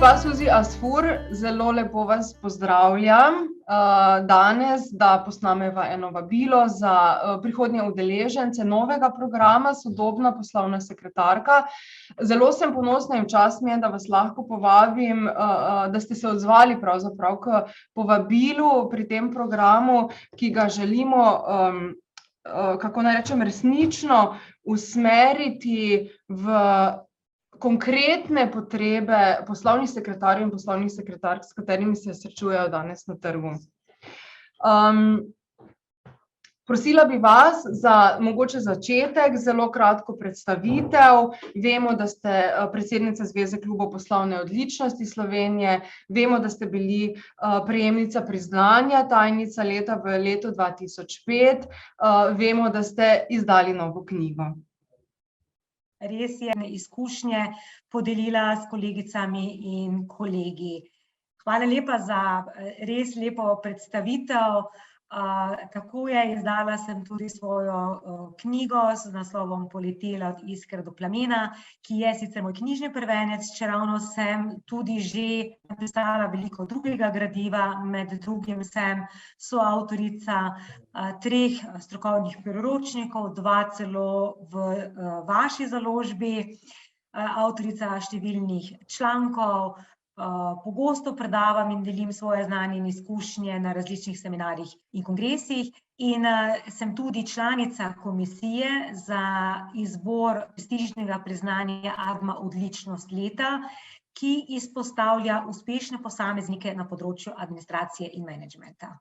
Gospa Suzi Asfur, zelo lepo vas pozdravljam danes, da posnameva eno vabilo za prihodnje udeležence novega programa Sodobna poslovna sekretarka. Zelo sem ponosna in čast mi je, da vas lahko povabim, da ste se odzvali pravzaprav k povabilu pri tem programu, ki ga želimo, kako naj rečem, resnično usmeriti v konkretne potrebe poslovnih sekretarjev in poslovnih sekretark, s katerimi se srečujejo danes na trgu. Prosila bi vas za mogoče začetek, zelo kratko predstavitev. Vemo, da ste predsednica Zveze klubov poslovne odličnosti Slovenije, vemo, da ste bili prejemnica priznanja tajnica leta v letu 2005, vemo, da ste izdali novo knjigo. Res je, izkušnje podelila s kolegicami in kolegi. Hvala lepa za res lepo predstavitev. Tako je, izdala sem tudi svojo knjigo z naslovom Poletela od iskre do plamena, ki je sicer moj knjižni prvenec, čeravno sem tudi že napisala veliko drugega gradiva, med drugim sem soavtorica 3 strokovnih priročnikov, 2 celo v vaši založbi, avtorica številnih člankov. Pogosto predavam in delim svoje znanje in izkušnje na različnih seminarjih in kongresih in sem tudi članica komisije za izbor prestižnega priznanja AGMA odličnost leta, ki izpostavlja uspešne posameznike na področju administracije in menedžmenta.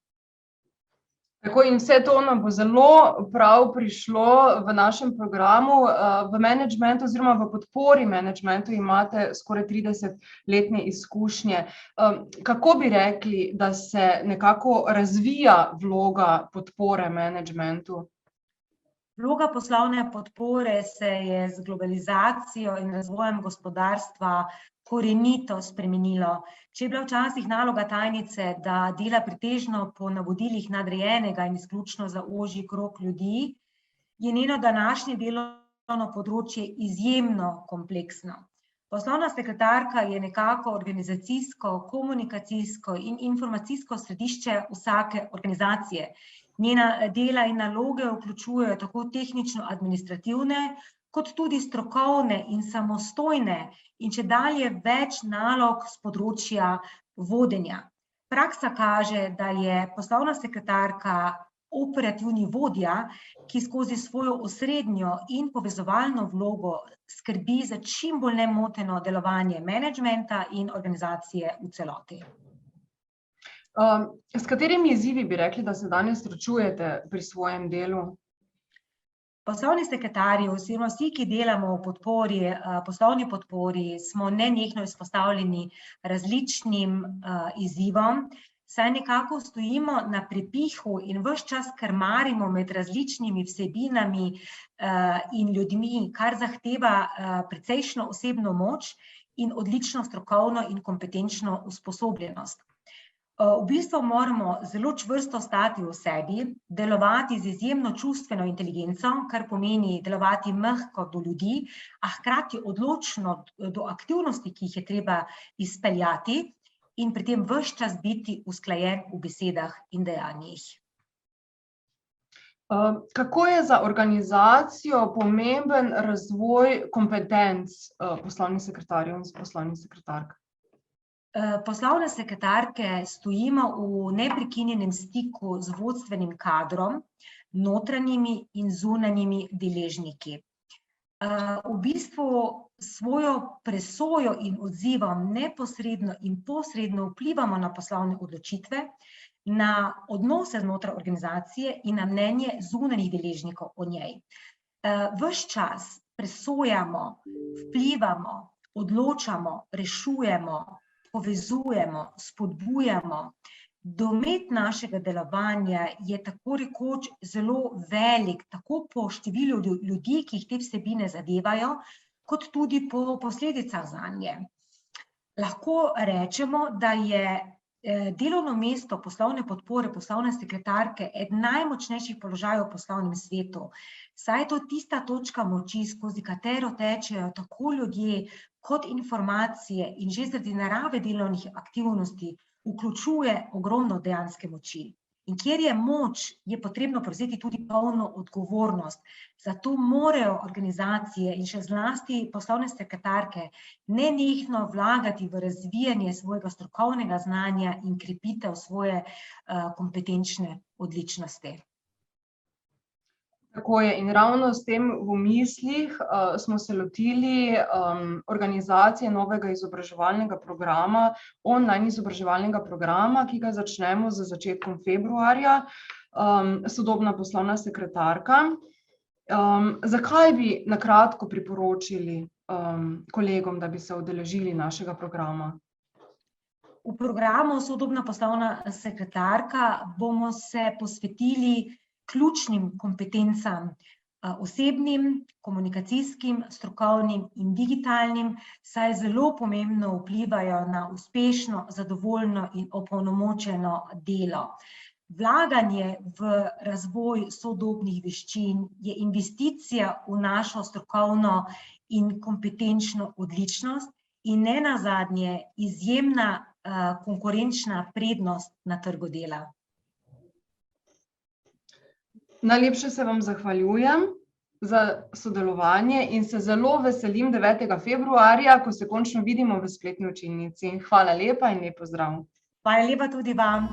Tako, in vse to nam bo zelo prav prišlo v našem programu. V menedžmentu oziroma v podpori menedžmentu imate skoraj 30-letne izkušnje. Kako bi rekli, da se nekako razvija vloga podpore menedžmentu? Vloga poslovne podpore se je z globalizacijo in razvojem gospodarstva korenito spremenilo. Če je bila včasih naloga tajnice, da dela pretežno po navodilih nadrejenega in izključno za ožji krog ljudi, je njeno današnje delovno področje izjemno kompleksno. Poslovna sekretarka je nekako organizacijsko, komunikacijsko in informacijsko središče vsake organizacije. Njena dela in naloge vključujejo tako tehnično-administrativne, kot tudi strokovne in samostojne in čedalje več nalog s področja vodenja. Praksa kaže, da je poslovna sekretarka operativni vodja, ki skozi svojo osrednjo in povezovalno vlogo skrbi za čim bolj nemoteno delovanje menedžmenta in organizacije v celoti. S katerimi izzivi bi rekli, da se danes srečujete pri svojem delu? Poslovni sekretarji oziroma vsi, ki delamo v podpori, poslovni podpori, smo nenehno izpostavljeni različnim izzivom, saj nekako stojimo na prepihu in ves čas krmarimo med različnimi vsebinami in ljudmi, kar zahteva precejšnjo osebno moč in odlično strokovno in kompetenčno usposobljenost. V bistvu moramo zelo čvrsto stati v sebi, delovati z izjemno čustveno inteligenco, kar pomeni delovati mehko do ljudi, a hkrati odločno do aktivnosti, ki jih je treba izpeljati in pri tem ves čas biti usklajen v besedah in dejanjih. Kako je za organizacijo pomemben razvoj kompetenc poslovnih sekretarjev in poslovnih sekretark? Poslovne sekretarke stojimo v neprekinjenem stiku z vodstvenim kadrom, notranjimi in zunanjimi deležniki. V bistvu svojo presojo in odzivom neposredno in posredno vplivamo na poslovne odločitve, na odnose znotraj organizacije in na mnenje zunanjih deležnikov o njej. Ves čas presojamo, vplivamo, odločamo, rešujemo, povezujemo, spodbujamo. Domet našega delovanja je tako rekoč zelo velik, tako po številu ljudi, ki jih te vsebine zadevajo, kot tudi po posledicah zanje. Lahko rečemo, da je delovno mesto poslovne podpore, poslovne sekretarke eden najmočnejših položajev v poslovnem svetu, saj je to tista točka moči, skozi katero tečejo tako ljudje kot informacije in že zaradi narave delovnih aktivnosti vključuje ogromno dejanske moči. In kjer je moč, je potrebno prevzeti tudi polno odgovornost. Zato morajo organizacije in še zlasti poslovne sekretarke nenehno vlagati v razvijanje svojega strokovnega znanja in krepitev svoje kompetenčne odličnosti. Tako je, in ravno s tem v mislih smo se lotili organizacije novega izobraževalnega programa, online izobraževalnega programa, ki ga začnemo z začetkom februarja, Sodobna poslovna sekretarka. Zakaj bi na kratko priporočili kolegom, da bi se udeležili našega programa? V programu Sodobna poslovna sekretarka bomo se posvetili ključnim kompetencam, osebnim, komunikacijskim, strokovnim in digitalnim, saj zelo pomembno vplivajo na uspešno, zadovoljno in opolnomočeno delo. Vlaganje v razvoj sodobnih veščin je investicija v našo strokovno in kompetenčno odličnost in nenazadnje izjemna konkurenčna prednost na trgu dela. Najlepše se vam zahvaljujem za sodelovanje in se zelo veselim 9. februarja, ko se končno vidimo v spletni učilnici. Hvala lepa in lep pozdrav. Hvala lepa tudi vam.